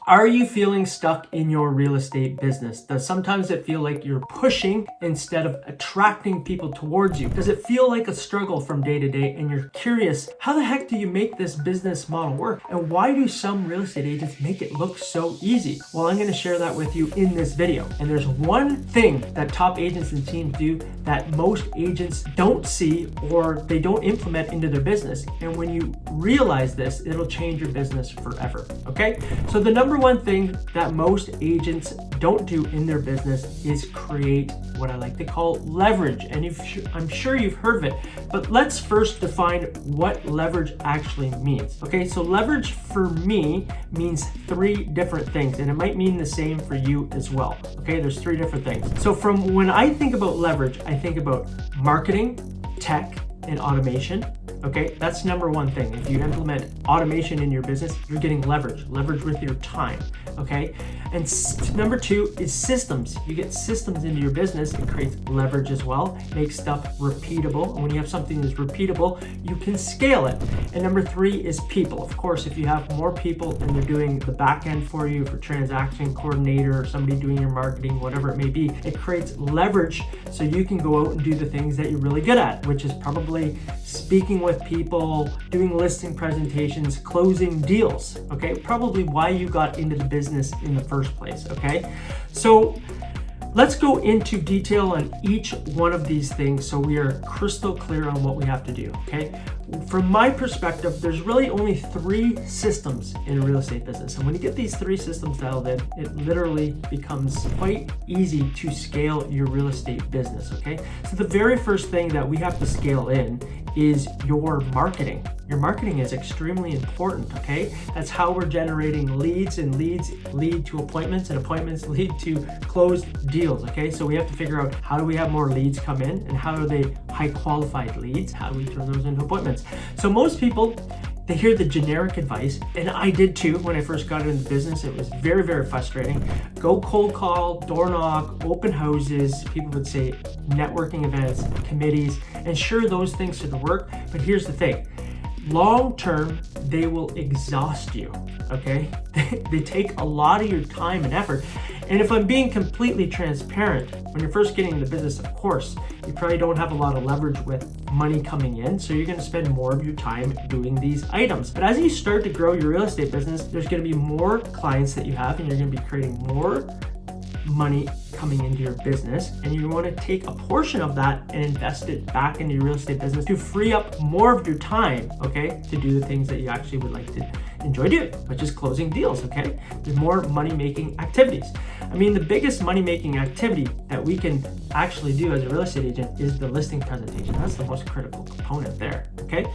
Are you feeling stuck in your real estate business? Does sometimes it feel like you're pushing instead of attracting people towards you? Does it feel like a struggle from day to day and you're curious, how the heck do you make this business model work? And why do some real estate agents make it look so easy? Well, I'm going to share that with you in this video. And there's one thing that top agents and teams do that most agents don't see or they don't implement into their business. And when you realize this, it'll change your business forever. Okay? So the number one thing that most agents don't do in their business is create what I like to call leverage. And I'm sure you've heard of it, but let's first define what leverage actually means. Okay, so leverage for me means three different things, and it might mean the same for you as well. Okay, there's three different things. So from when I think about leverage, I think about marketing, tech, and automation. Okay, that's number one thing. If you implement automation in your business, you're getting leverage with your time. Okay, and number two is systems. You get systems into your business, it creates leverage as well, makes stuff repeatable. And when you have something that's repeatable, you can scale it. And number three is people. Of course, if you have more people and they're doing the back end for you, for transaction coordinator or somebody doing your marketing, whatever it may be, it creates leverage so you can go out and do the things that you're really good at, which is probably speaking with people, doing listing presentations, closing deals. Okay, probably why you got into the business in the first place. Okay, so let's go into detail on each one of these things so we are crystal clear on what we have to do. Okay, from my perspective, there's really only three systems in a real estate business, and when you get these three systems dialed in, it literally becomes quite easy to scale your real estate business. Okay, so the very first thing that we have to scale in is your marketing. Your marketing is extremely important, okay? That's how we're generating leads, and leads lead to appointments, and appointments lead to closed deals, okay? So we have to figure out, how do we have more leads come in, and how are they high qualified leads? How do we turn those into appointments? So most people, they hear the generic advice, and I did too when I first got into business. It was very, very frustrating. Go cold call, door knock, open houses. People would say networking events, committees, and sure, those things should work, but here's the thing. Long term, they will exhaust you, okay? They take a lot of your time and effort. And if I'm being completely transparent, when you're first getting into business, of course, you probably don't have a lot of leverage with money coming in, so you're going to spend more of your time doing these items. But as you start to grow your real estate business, there's going to be more clients that you have, and you're going to be creating more money coming into your business, and you want to take a portion of that and invest it back into your real estate business to free up more of your time, okay, to do the things that you actually would like to enjoy doing, which is closing deals. Okay, there's more money-making activities. I mean, the biggest money-making activity that we can actually do as a real estate agent is the listing presentation. That's the most critical component there. Okay,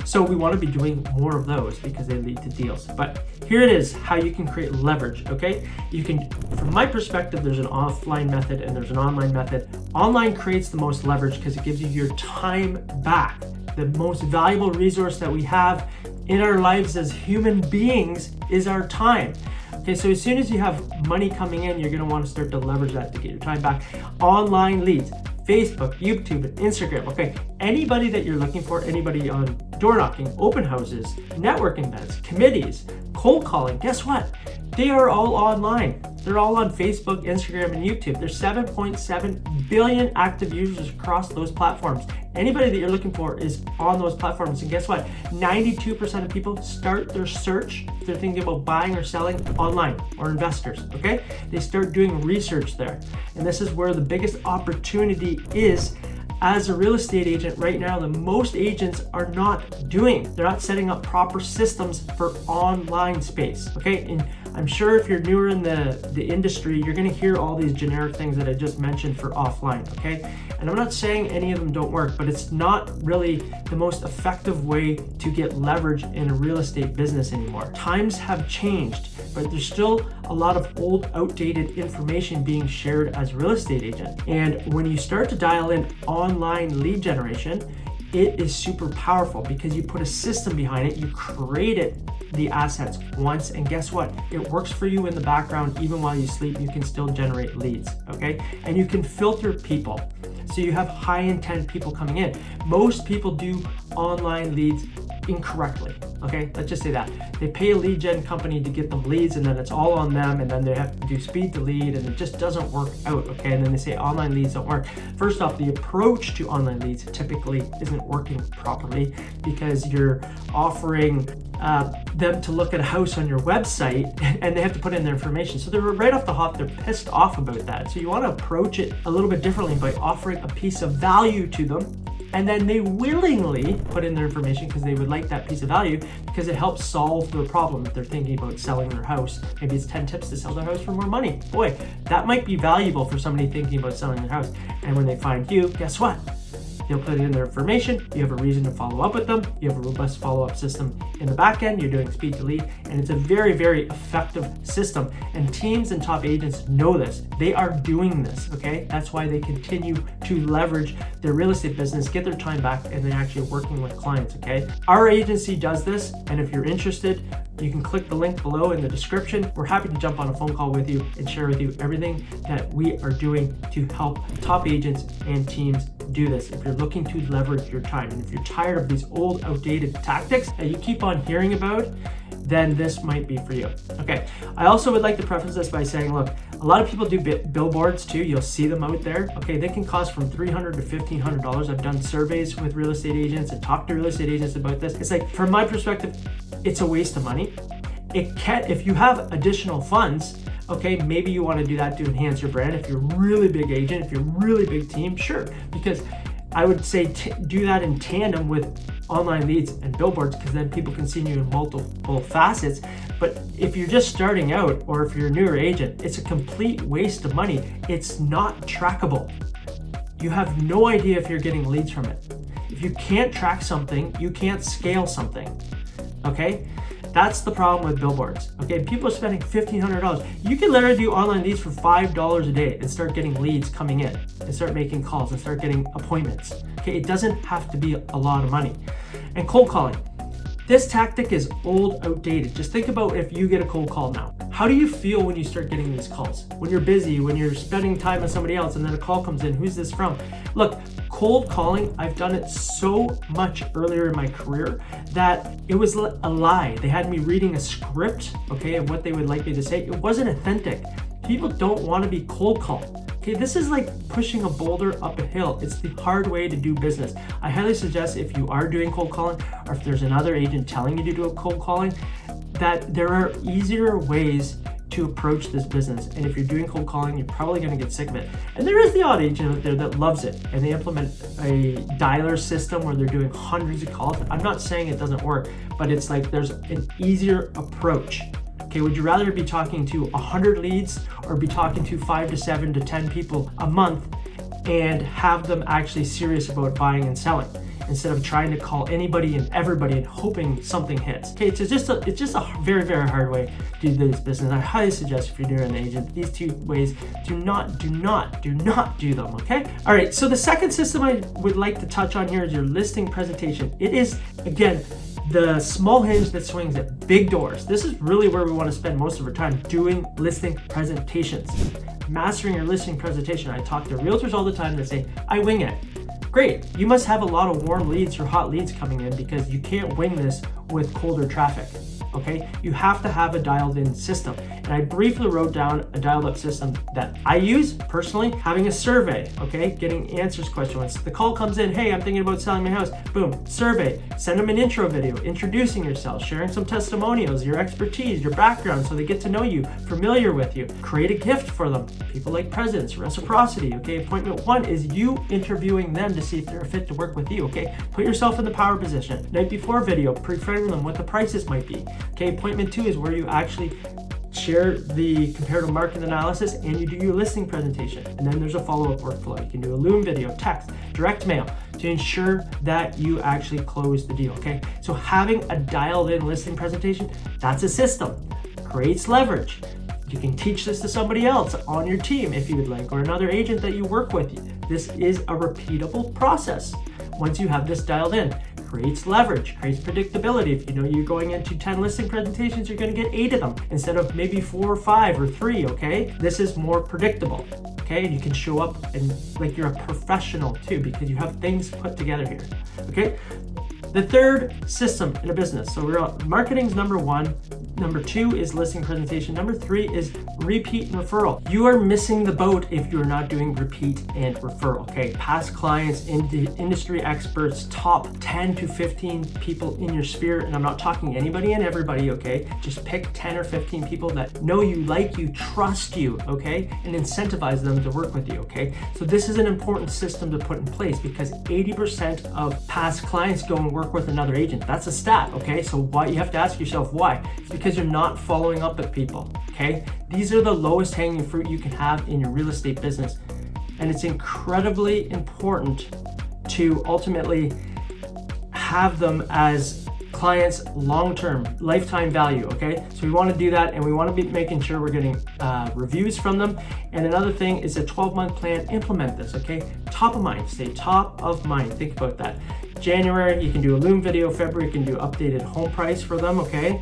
so we want to be doing more of those because they lead to deals. But here it is, how you can create leverage. Okay, you can, from my perspective, there's an offline method and there's an online method. Online creates the most leverage because it gives you your time back. The most valuable resource that we have in our lives as human beings is our time. Okay, so as soon as you have money coming in, you're going to want to start to leverage that to get your time back. Online leads, Facebook, YouTube, and Instagram. Okay, anybody that you're looking for, anybody on door knocking, open houses, networking events, committees, cold calling, guess what? They are all online. They're all on Facebook, Instagram, and YouTube. There's 7.7 billion active users across those platforms. Anybody that you're looking for is on those platforms. And guess what? 92% of people start their search, if they're thinking about buying or selling, online, or investors, okay? They start doing research there. And this is where the biggest opportunity is. As a real estate agent right now, the most agents are not doing. They're not setting up proper systems for online space, okay? And I'm sure if you're newer in the industry, you're gonna hear all these generic things that I just mentioned for offline, okay? And I'm not saying any of them don't work, but it's not really the most effective way to get leverage in a real estate business anymore. Times have changed, but there's still a lot of old, outdated information being shared as a real estate agent. And when you start to dial in online lead generation, it is super powerful because you put a system behind it, you created the assets once, and guess what? It works for you in the background. Even while you sleep, you can still generate leads, okay? And you can filter people. So you have high intent people coming in. Most people do online leads incorrectly. Okay, let's just say that. They pay a lead gen company to get them leads, and then it's all on them, and then they have to do speed to lead, and it just doesn't work out, okay? And then they say online leads don't work. First off, the approach to online leads typically isn't working properly because you're offering them to look at a house on your website and they have to put in their information. So they're right off the hop, they're pissed off about that. So you want to approach it a little bit differently by offering a piece of value to them, and then they willingly put in their information because they would like that piece of value because it helps solve their problem if they're thinking about selling their house. Maybe it's 10 tips to sell their house for more money. Boy, that might be valuable for somebody thinking about selling their house. And when they find you, guess what? You'll put in their information, you have a reason to follow up with them, you have a robust follow-up system in the back end, you're doing speed to lead, and it's a very, very effective system. And teams and top agents know this. They are doing this, okay? That's why they continue to leverage their real estate business, get their time back, and they're actually working with clients, okay? Our agency does this, and if you're interested, you can click the link below in the description. We're happy to jump on a phone call with you and share with you everything that we are doing to help top agents and teams do this. If you're looking to leverage your time, and if you're tired of these old, outdated tactics that you keep on hearing about, then this might be for you. Okay, I also would like to preface this by saying, look, a lot of people do billboards too. You'll see them out there. Okay, they can cost from $300 to $1,500. I've done surveys with real estate agents and talked to real estate agents about this. It's like, from my perspective, it's a waste of money. It can, if you have additional funds, okay, maybe you want to do that to enhance your brand. If you're a really big agent, if you're a really big team, sure, because I would say do that in tandem with online leads and billboards, because then people can see you in multiple facets. But if you're just starting out, or if you're a newer agent, it's a complete waste of money. It's not trackable. You have no idea if you're getting leads from it. If you can't track something, you can't scale something, okay? That's the problem with billboards, okay? People are spending $1,500. You can literally do online leads for $5 a day and start getting leads coming in and start making calls and start getting appointments, okay? It doesn't have to be a lot of money. And cold calling. This tactic is old, outdated. Just think about if you get a cold call now. How do you feel when you start getting these calls? When you're busy, when you're spending time with somebody else and then a call comes in, who's this from? Look, cold calling, I've done it so much earlier in my career that it was a lie. They had me reading a script, okay, of what they would like me to say. It wasn't authentic. People don't want to be cold called. Okay, this is like pushing a boulder up a hill. It's the hard way to do business. I highly suggest, if you are doing cold calling, or if there's another agent telling you to do a cold calling, that there are easier ways to approach this business. And if you're doing cold calling, you're probably going to get sick of it. And there is the odd agent out there that loves it, and they implement a dialer system where they're doing hundreds of calls. I'm not saying it doesn't work, but it's like there's an easier approach. Okay, would you rather be talking to 100 leads or be talking to 5 to 7 to 10 people a month and have them actually serious about buying and selling, instead of trying to call anybody and everybody and hoping something hits? Okay, it's just a very, very hard way to do this business. I highly suggest, if you're doing an agent, these two ways, do not do them, okay? All right, so the second system I would like to touch on here is your listing presentation. It is, again, the small hinge that swings at big doors. This is really where we want to spend most of our time, doing listing presentations. Mastering your listing presentation. I talk to realtors all the time that say, I wing it. Great, you must have a lot of warm leads or hot leads coming in, because you can't wing this with colder traffic, okay? You have to have a dialed in system. And I briefly wrote down a dialed up system that I use personally, having a survey, okay? Getting answers questions. The call comes in, hey, I'm thinking about selling my house. Boom, survey. Send them an intro video, introducing yourself, sharing some testimonials, your expertise, your background, so they get to know you, familiar with you. Create a gift for them. People like presents, reciprocity, okay? Appointment 1 is you interviewing them to see if they're a fit to work with you, okay? Put yourself in the power position. Night before video, pre-frame them what the prices might be. Okay, appointment 2 is where you actually share the comparative market analysis and you do your listing presentation. And then there's a follow-up workflow. You can do a Loom video, text, direct mail to ensure that you actually close the deal, okay? So having a dialed in listing presentation, that's a system. Creates leverage. You can teach this to somebody else on your team if you would like, or another agent that you work with. This is a repeatable process. Once you have this dialed in, creates leverage, creates predictability. If you know you're going into 10 listing presentations, you're going to get 8 of them instead of maybe 4 or 5 or 3, okay? This is more predictable, okay? And you can show up and like you're a professional too, because you have things put together here, okay? The third system in a business. So marketing's number one. Number two is listing presentation. Number three is repeat and referral. You are missing the boat if you're not doing repeat and referral, okay? Past clients, industry experts, top 10 to 15 people in your sphere, and I'm not talking anybody and everybody, okay? Just pick 10 or 15 people that know you, like you, trust you, okay? And incentivize them to work with you, okay? So this is an important system to put in place because 80% of past clients go and work with another agent. That's a stat, okay? So why, you have to ask yourself why. It's because you're not following up with people, okay? These are the lowest hanging fruit you can have in your real estate business. And it's incredibly important to ultimately have them as clients long-term, lifetime value, okay? So we want to do that, and we want to be making sure we're getting reviews from them. And another thing is a 12-month plan. Implement this, okay? Top of mind, stay top of mind. Think about that. January, you can do a Loom video. February, you can do updated home price for them, okay?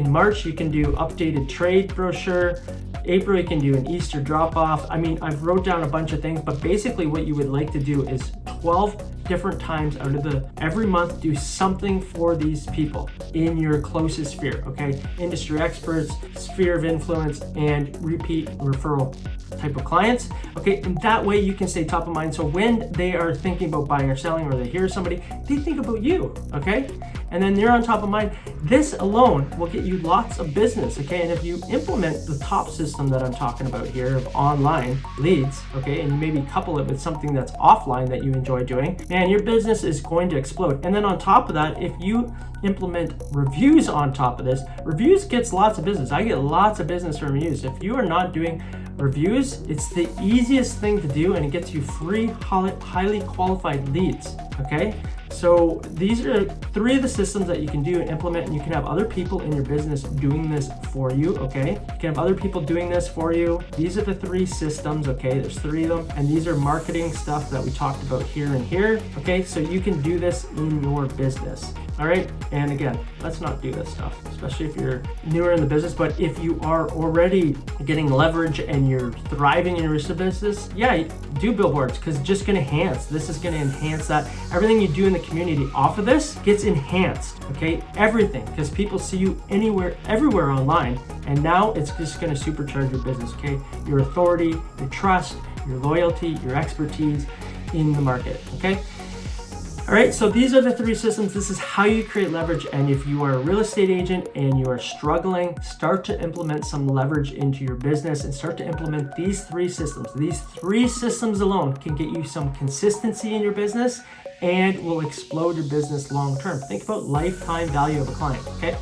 March, you can do updated trade brochure. April, you can do an Easter drop-off. I mean, I've wrote down a bunch of things, but basically what you would like to do is 12 different times out of every month, do something for these people in your closest sphere, okay? Industry experts, sphere of influence, and repeat referral type of clients, okay? And that way you can stay top of mind. So when they are thinking about buying or selling, or they hear somebody, they think about you, okay? And then you're on top of mind. This alone will get you lots of business, okay? And if you implement the top system that I'm talking about here of online leads, okay, and you maybe couple it with something that's offline that you enjoy doing, man, your business is going to explode. And then on top of that, if you implement reviews on top of this, reviews gets lots of business. I get lots of business from reviews. If you are not doing reviews, it's the easiest thing to do, and it gets you free, highly qualified leads, okay? So these are three of the systems that you can do and implement, and you can have other people in your business doing this for you, okay? You can have other people doing this for you. These are the three systems, okay? There's three of them, and these are marketing stuff that we talked about here and here, okay? So you can do this in your business. All right, and again, let's not do this stuff, especially if you're newer in the business. But if you are already getting leverage and you're thriving in your business, yeah, do billboards, because it's just gonna enhance. This is gonna enhance that. Everything you do in the community off of this gets enhanced, okay? Everything, because people see you anywhere, everywhere online. And now it's just gonna supercharge your business, okay? Your authority, your trust, your loyalty, your expertise in the market, okay? All right, so these are the three systems. This is how you create leverage. And if you are a real estate agent and you are struggling, start to implement some leverage into your business and start to implement these three systems. These three systems alone can get you some consistency in your business and will explode your business long term. Think about lifetime value of a client, okay?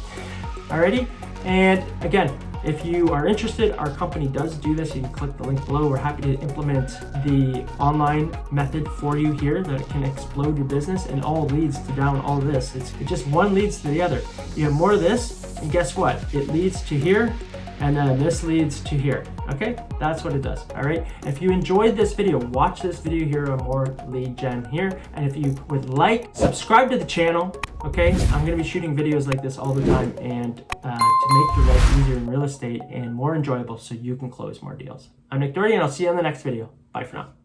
Alrighty, and again, if you are interested, our company does do this. You can click the link below. We're happy to implement the online method for you here that can explode your business, and all leads to down all of this. It's just one leads to the other. You have more of this, and guess what? It leads to here, and then this leads to here. Okay, that's what it does. All right, if you enjoyed this video, watch this video here on more lead gen here. And if you would like, subscribe to the channel. Okay, I'm gonna be shooting videos like this all the time, and to make your life easier in real estate and more enjoyable so you can close more deals. I'm Nick Doherty, and I'll see you on the next video. Bye for now.